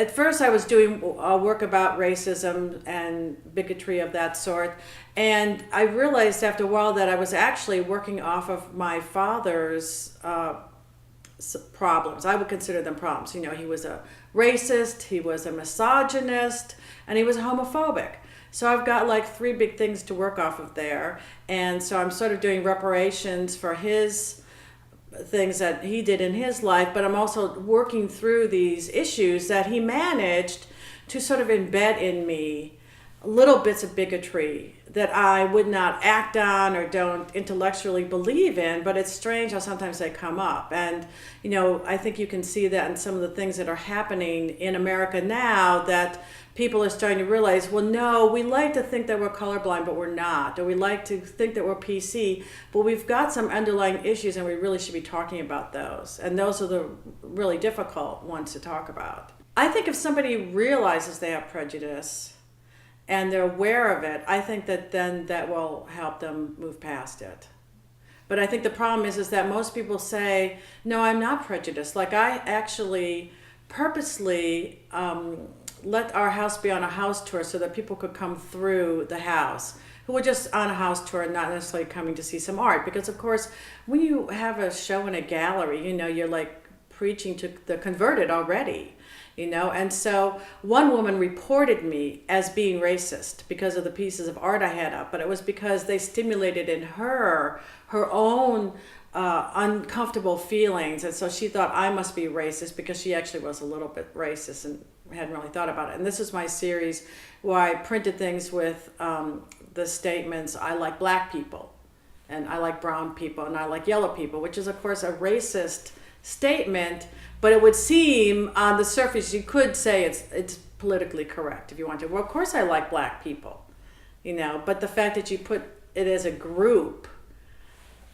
at first I was doing work about racism and bigotry of that sort, and I realized after a while that I was actually working off of my father's problems. I would consider them problems. You know, he was a racist, he was a misogynist, and he was homophobic. So I've got like three big things to work off of there, and so I'm sort of doing reparations for his things that he did in his life, but I'm also working through these issues that he managed to sort of embed in me little bits of bigotry that I would not act on or don't intellectually believe in, but it's strange how sometimes they come up. And, you know, I think you can see that in some of the things that are happening in America now, that people are starting to realize, well, no, we like to think that we're colorblind, but we're not. Or we like to think that we're PC, but we've got some underlying issues and we really should be talking about those. And those are the really difficult ones to talk about. I think if somebody realizes they have prejudice and they're aware of it, I think that then that will help them move past it. But I think the problem is that most people say, no, I'm not prejudiced. Like I actually purposely let our house be on a house tour so that people could come through the house who were just on a house tour and not necessarily coming to see some art. Because of course, when you have a show in a gallery, you know, you're like preaching to the converted already. You know, and so one woman reported me as being racist because of the pieces of art I had up, but it was because they stimulated in her own uncomfortable feelings, and so she thought I must be racist because she actually was a little bit racist and hadn't really thought about it. And this is my series where I printed things with the statements, I like black people, and I like brown people, and I like yellow people, which is of course a racist statement. But it would seem on the surface, you could say it's politically correct if you want to. Well, of course I like black people, you know, but the fact that you put it as a group,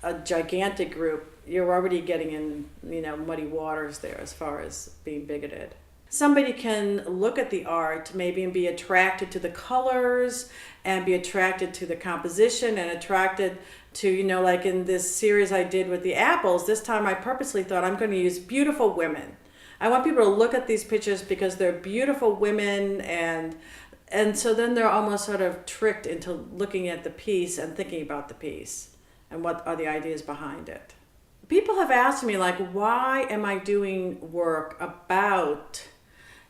a gigantic group, you're already getting in, you know, muddy waters there as far as being bigoted. Somebody can look at the art maybe and be attracted to the colors and be attracted to the composition and attracted to, you know, like in this series I did with the apples, this time I purposely thought I'm going to use beautiful women. I want people to look at these pictures because they're beautiful women, and so then they're almost sort of tricked into looking at the piece and thinking about the piece and what are the ideas behind it. People have asked me, like, why am I doing work about,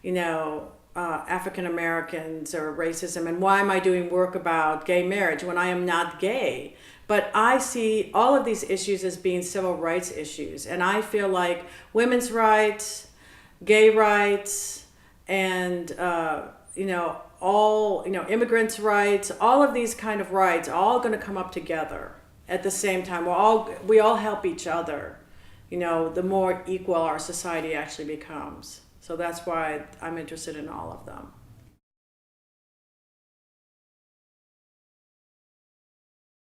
you know, African Americans or racism, and why am I doing work about gay marriage when I am not gay? But I see all of these issues as being civil rights issues, and I feel like women's rights, gay rights, and you know, all, you know, immigrants' rights, all of these kind of rights, are all going to come up together at the same time. We all help each other. You know, the more equal our society actually becomes. So that's why I'm interested in all of them.